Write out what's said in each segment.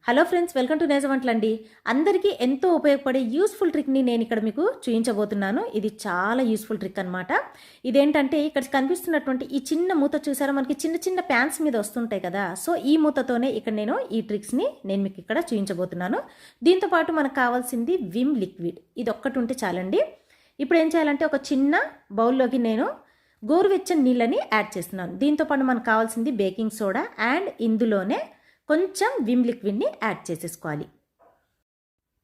Hello friends, welcome to నేజ వంటలండి. అందరికీ ఎంతో ఉపయోగపడే యూస్ఫుల్ ట్రిక్ని నేను ఇక్కడ మీకు చూపించబోతున్నాను. ఇది చాలా యూస్ఫుల్ ట్రిక్ అనమాట. ఇదేంటంటే ఇక్కడ కనిపిస్తున్నటువంటి ఈ చిన్న మూత చూసారా, మనకి చిన్న చిన్న ప్యాన్స్ మీద వస్తుంటాయి కదా. సో ఈ మూతతోనే ఇక్కడ నేను ఈ ట్రిక్స్ని మీకు ఇక్కడ చూపించబోతున్నాను. దీంతో పాటు మనకు కావాల్సింది విమ్ లిక్విడ్, ఇది ఒక్కటి ఉంటే చాలండి. ఇప్పుడు ఏం చేయాలంటే ఒక చిన్న బౌల్లోకి నేను గోరువెచ్చని నీళ్ళని యాడ్ చేస్తున్నాను. దీంతో పాటు మనకు కావాల్సింది బేకింగ్ సోడా అండ్ ఇందులోనే కొంచెం విమ్ లిక్విడ్ని యాడ్ చేసేసుకోవాలి.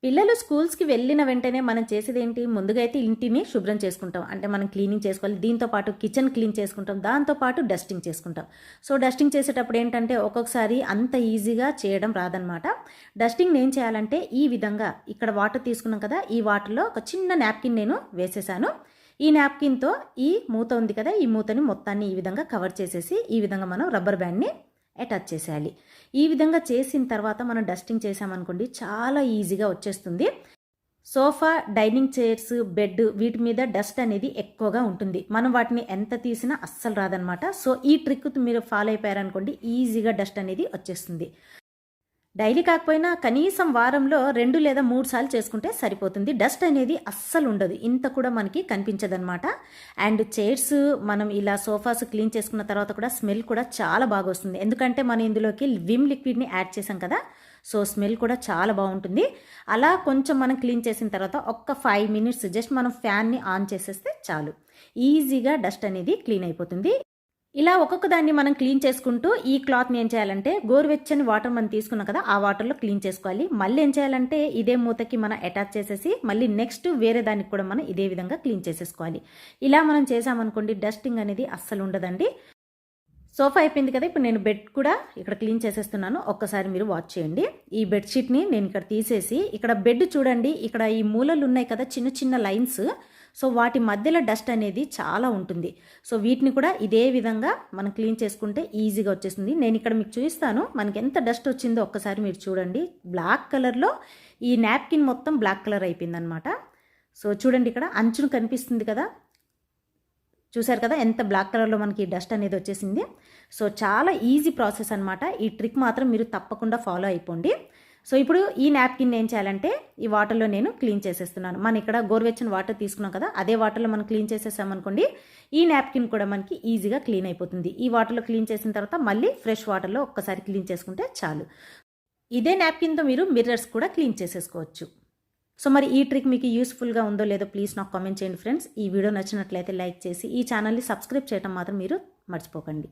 పిల్లలు స్కూల్స్కి వెళ్ళిన వెంటనే మనం చేసేది ఏంటి, ముందుగా అయితే ఇంటిని శుభ్రం చేసుకుంటాం, అంటే మనం క్లీనింగ్ చేసుకోవాలి. దీంతోపాటు కిచెన్ క్లీన్ చేసుకుంటాం, దాంతోపాటు డస్టింగ్ చేసుకుంటాం. సో డస్టింగ్ చేసేటప్పుడు ఏంటంటే ఒక్కొక్కసారి అంత ఈజీగా చేయడం రాదనమాట. డస్టింగ్ ఏం చేయాలంటే ఈ విధంగా ఇక్కడ వాటర్ తీసుకున్నాం కదా, ఈ వాటర్లో ఒక చిన్న నాప్కిన్ నేను వేసేసాను. ఈ నాప్కిన్తో ఈ మూత ఉంది కదా, ఈ మూతని మొత్తాన్ని ఈ విధంగా కవర్ చేసేసి ఈ విధంగా మనం రబ్బర్ బ్యాండ్ని అటాచ్ చేసేయాలి. ఈ విధంగా చేసిన తర్వాత మనం డస్టింగ్ చేసామనుకోండి చాలా ఈజీగా వచ్చేస్తుంది. సోఫా, డైనింగ్ చైర్స్, బెడ్ వీటి మీద డస్ట్ అనేది ఎక్కువగా ఉంటుంది. మనం వాటిని ఎంత తీసినా అస్సలు రాదనమాట. సో ఈ ట్రిక్ మీరు ఫాలో అయిపోయారనుకోండి ఈజీగా డస్ట్ అనేది వచ్చేస్తుంది. డైలీ కాకపోయినా కనీసం వారంలో 2 లేదా 3 సార్లు చేసుకుంటే సరిపోతుంది. డస్ట్ అనేది అస్సలు ఉండదు, ఇంత కూడా మనకి కనిపించదనమాట. అండ్ చైర్స్ మనం ఇలా సోఫాస్ క్లీన్ చేసుకున్న తర్వాత కూడా స్మెల్ కూడా చాలా బాగా వస్తుంది, ఎందుకంటే మనం ఇందులోకి విమ్ లిక్విడ్ని యాడ్ చేసాం కదా. సో స్మెల్ కూడా చాలా బాగుంటుంది. అలా కొంచెం మనం క్లీన్ చేసిన తర్వాత ఒక్క 5 మినిట్స్ జస్ట్ మనం ఫ్యాన్ని ఆన్ చేసేస్తే చాలు, ఈజీగా డస్ట్ అనేది క్లీన్ అయిపోతుంది. ఇలా ఒక్కొక్క దాన్ని మనం క్లీన్ చేసుకుంటూ ఈ క్లాత్ని ఏం చేయాలంటే గోరువెచ్చని వాటర్ మనం తీసుకున్నాం కదా, ఆ వాటర్లో క్లీన్ చేసుకోవాలి. మళ్ళీ ఏం చేయాలంటే ఇదే మూతకి మనం అటాచ్ చేసేసి మళ్ళీ నెక్స్ట్ వేరే దానికి కూడా మనం ఇదే విధంగా క్లీన్ చేసేసుకోవాలి. ఇలా మనం చేసామనుకోండి డస్టింగ్ అనేది అస్సలు ఉండదండి. సోఫా అయిపోయింది కదా, ఇప్పుడు నేను బెడ్ కూడా ఇక్కడ క్లీన్ చేసేస్తున్నాను. ఒక్కసారి మీరు వాచ్ చేయండి. ఈ బెడ్షీట్ని నేను ఇక్కడ తీసేసి ఇక్కడ బెడ్ చూడండి, ఇక్కడ ఈ మూలలు ఉన్నాయి కదా చిన్న చిన్న లైన్స్, సో వాటి మధ్యలో డస్ట్ అనేది చాలా ఉంటుంది. సో వీటిని కూడా ఇదే విధంగా మనం క్లీన్ చేసుకుంటే ఈజీగా వచ్చేస్తుంది. నేను ఇక్కడ మీకు చూపిస్తాను మనకి ఎంత డస్ట్ వచ్చిందో ఒక్కసారి మీరు చూడండి. బ్లాక్ కలర్లో ఈ నాప్కిన్ మొత్తం బ్లాక్ కలర్ అయిపోయిందనమాట. సో చూడండి ఇక్కడ అంచును కనిపిస్తుంది కదా, చూసారు కదా ఎంత బ్లాక్ కలర్లో మనకి డస్ట్ అనేది వచ్చేసింది. సో చాలా ఈజీ ప్రాసెస్ అనమాట. ఈ ట్రిక్ మాత్రం మీరు తప్పకుండా ఫాలో అయిపోండి. సో ఇప్పుడు ఈ నాప్కిన్ ఏం చేయాలంటే ఈ వాటర్లో నేను క్లీన్ చేసేస్తున్నాను. మనం ఇక్కడ గోరువెచ్చని వాటర్ తీసుకున్నాం కదా, అదే వాటర్లో మనం క్లీన్ చేసేసామనుకోండి ఈ నాప్కిన్ కూడా మనకి ఈజీగా క్లీన్ అయిపోతుంది. ఈ వాటర్లో క్లీన్ చేసిన తర్వాత మళ్ళీ ఫ్రెష్ వాటర్లో ఒక్కసారి క్లీన్ చేసుకుంటే చాలు. ఇదే నాప్కిన్తో మీరు మిర్రర్స్ కూడా క్లీన్ చేసేసుకోవచ్చు. సో మరి ఈ ట్రిక్ మీకు యూస్ఫుల్గా ఉందో లేదో ప్లీజ్ నాకు కామెంట్ చేయండి ఫ్రెండ్స్. ఈ వీడియో నచ్చినట్లయితే లైక్ చేసి ఈ ఛానల్ని సబ్స్క్రైబ్ చేయడం మాత్రం మీరు మర్చిపోకండి.